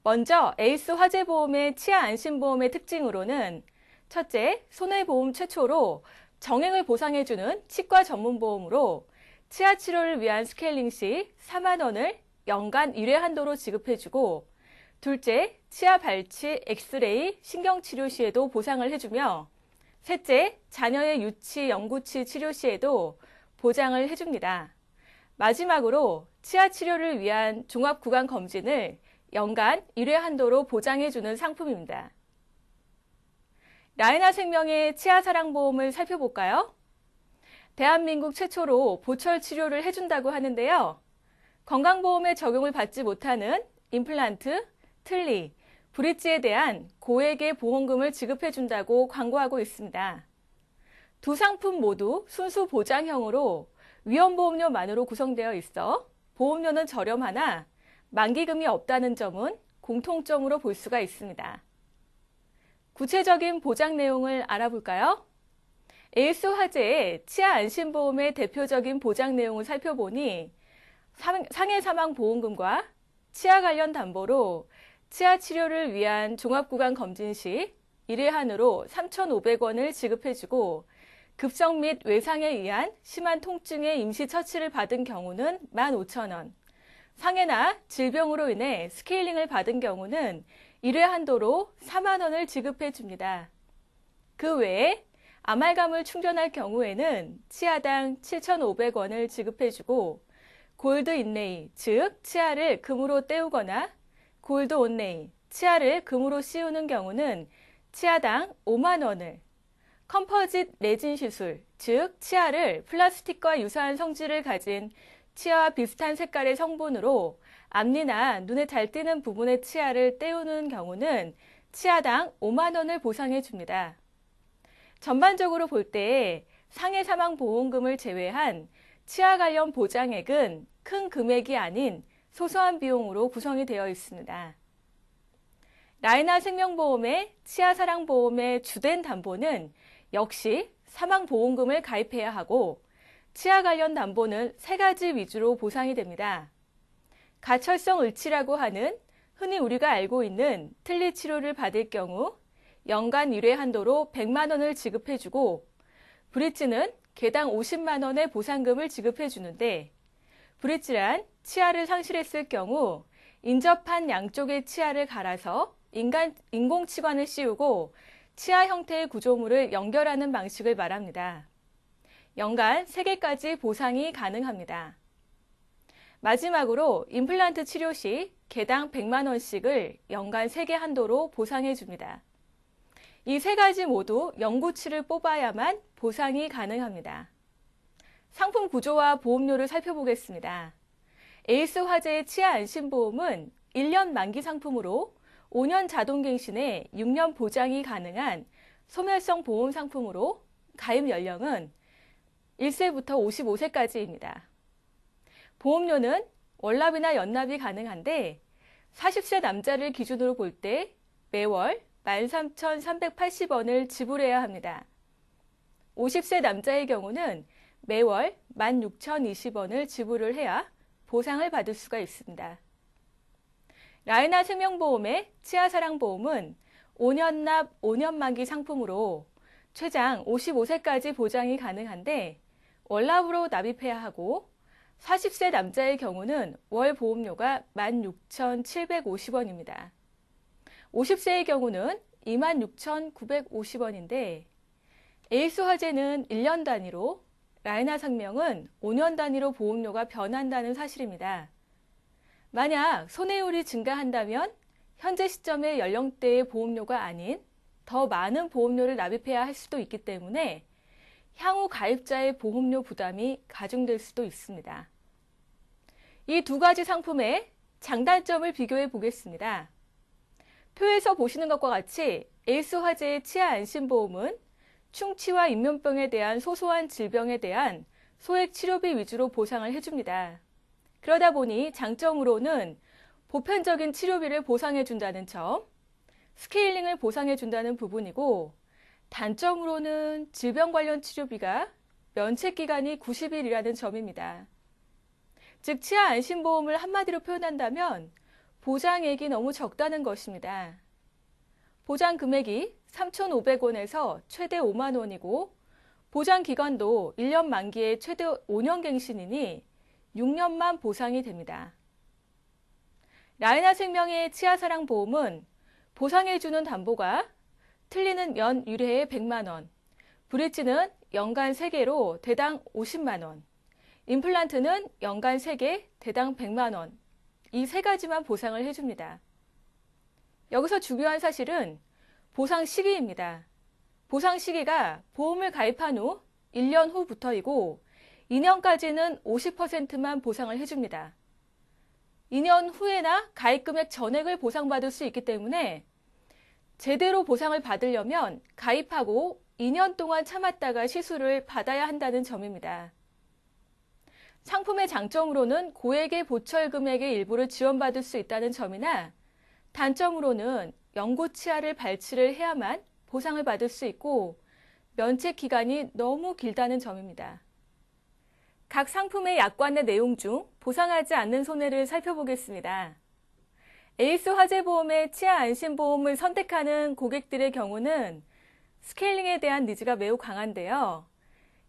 먼저 에이스 화재보험의 치아 안심보험의 특징으로는 첫째, 손해보험 최초로 정액을 보상해주는 치과 전문보험으로 치아 치료를 위한 스케일링 시 4만 원을 연간 1회 한도로 지급해주고, 둘째, 치아 발치, 엑스레이, 신경치료 시에도 보상을 해주며, 셋째, 자녀의 유치, 영구치 치료 시에도 보장을 해줍니다. 마지막으로 치아 치료를 위한 종합구강검진을 연간 1회 한도로 보장해주는 상품입니다. 라이나생명의 치아사랑보험을 살펴볼까요? 대한민국 최초로 보철 치료를 해준다고 하는데요. 건강보험에 적용을 받지 못하는 임플란트, 틀니, 브릿지에 대한 고액의 보험금을 지급해준다고 광고하고 있습니다. 두 상품 모두 순수 보장형으로 위험보험료만으로 구성되어 있어 보험료는 저렴하나 만기금이 없다는 점은 공통점으로 볼 수가 있습니다. 구체적인 보장 내용을 알아볼까요? 에이스 화재의 치아 안심보험의 대표적인 보장 내용을 살펴보니 상해 사망 보험금과 치아 관련 담보로 치아 치료를 위한 종합구강 검진 시 1회 한으로 3,500원을 지급해주고, 급성 및 외상에 의한 심한 통증의 임시 처치를 받은 경우는 15,000원, 상해나 질병으로 인해 스케일링을 받은 경우는 1회 한도로 4만 원을 지급해 줍니다. 그 외에 아말감을 충전할 경우에는 치아당 7,500원을 지급해 주고, 골드 인레이, 즉 치아를 금으로 때우거나 골드 온레이, 치아를 금으로 씌우는 경우는 치아당 5만 원을, 컴포짓 레진 시술, 즉 치아를 플라스틱과 유사한 성질을 가진 치아와 비슷한 색깔의 성분으로 앞니나 눈에 잘 띄는 부분의 치아를 때우는 경우는 치아당 5만 원을 보상해 줍니다. 전반적으로 볼 때 상해 사망 보험금을 제외한 치아 관련 보장액은 큰 금액이 아닌 소소한 비용으로 구성이 되어 있습니다. 라이나 생명보험의 치아사랑보험의 주된 담보는 역시 사망보험금을 가입해야 하고, 치아 관련 담보는 3가지 위주로 보상이 됩니다. 가철성 을치라고 하는 흔히 우리가 알고 있는 틀니 치료를 받을 경우 연간 1회 한도로 100만 원을 지급해주고, 브릿지는 개당 50만 원의 보상금을 지급해주는데, 브릿지란 치아를 상실했을 경우 인접한 양쪽의 치아를 갈아서 인공치관을 씌우고 치아 형태의 구조물을 연결하는 방식을 말합니다. 연간 3개까지 보상이 가능합니다. 마지막으로 임플란트 치료 시 개당 100만 원씩을 연간 3개 한도로 보상해 줍니다. 이 3가지 모두 영구치를 뽑아야만 보상이 가능합니다. 상품 구조와 보험료를 살펴보겠습니다. 에이스 화재의 치아 안심보험은 1년 만기 상품으로 5년 자동갱신에 6년 보장이 가능한 소멸성 보험 상품으로 가입 연령은 1세부터 55세까지입니다. 보험료는 월납이나 연납이 가능한데 40세 남자를 기준으로 볼 때 매월 13,380원을 지불해야 합니다. 50세 남자의 경우는 매월 16,020원을 지불을 해야 보상을 받을 수가 있습니다. 라이나 생명보험의 치아사랑보험은 5년 납 5년 만기 상품으로 최장 55세까지 보장이 가능한데 월납으로 납입해야 하고, 40세 남자의 경우는 월 보험료가 16,750원입니다. 50세의 경우는 26,950원인데 에이스 화재는 1년 단위로, 라이나 생명은 5년 단위로 보험료가 변한다는 사실입니다. 만약 손해율이 증가한다면 현재 시점의 연령대의 보험료가 아닌 더 많은 보험료를 납입해야 할 수도 있기 때문에 향후 가입자의 보험료 부담이 가중될 수도 있습니다. 이 2가지 상품의 장단점을 비교해 보겠습니다. 표에서 보시는 것과 같이 에이스 화재의 치아 안심보험은 충치와 잇몸병에 대한 소소한 질병에 대한 소액 치료비 위주로 보상을 해줍니다. 그러다 보니 장점으로는 보편적인 치료비를 보상해준다는 점, 스케일링을 보상해준다는 부분이고, 단점으로는 질병 관련 치료비가 면책기간이 90일이라는 점입니다. 즉 치아 안심보험을 한마디로 표현한다면 보장액이 너무 적다는 것입니다. 보장 금액이 3,500원에서 최대 5만 원이고 보장 기간도 1년 만기에 최대 5년 갱신이니 6년만 보상이 됩니다. 라이나생명의 치아사랑보험은 보상해주는 담보가 틀니는 연 1회에 100만 원, 브릿지는 연간 3개로 대당 50만 원, 임플란트는 연간 3개 대당 100만 원, 이 3가지만 보상을 해줍니다. 여기서 중요한 사실은 보상 시기입니다. 보상 시기가 보험을 가입한 후 1년 후부터이고 2년까지는 50%만 보상을 해줍니다. 2년 후에나 가입 금액 전액을 보상받을 수 있기 때문에 제대로 보상을 받으려면 가입하고 2년 동안 참았다가 시술을 받아야 한다는 점입니다. 상품의 장점으로는 고액의 보철 금액의 일부를 지원받을 수 있다는 점이나 단점으로는 연고치아를 발치를 해야만 보상을 받을 수 있고 면책 기간이 너무 길다는 점입니다. 각 상품의 약관의 내용 중 보상하지 않는 손해를 살펴보겠습니다. 에이스 화재보험의 치아 안심보험을 선택하는 고객들의 경우는 스케일링에 대한 니즈가 매우 강한데요.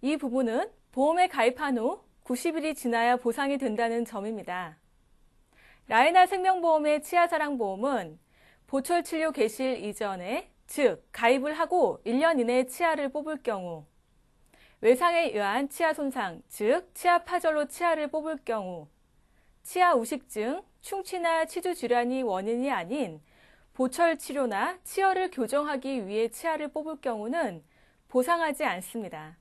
이 부분은 보험에 가입한 후 90일이 지나야 보상이 된다는 점입니다. 라이나 생명보험의 치아사랑보험은 보철 치료 개실 이전에, 즉 가입을 하고 1년 이내에 치아를 뽑을 경우, 외상에 의한 치아 손상, 즉 치아 파절로 치아를 뽑을 경우, 치아 우식증, 충치나 치주 질환이 원인이 아닌 보철 치료나 치어를 교정하기 위해 치아를 뽑을 경우는 보상하지 않습니다.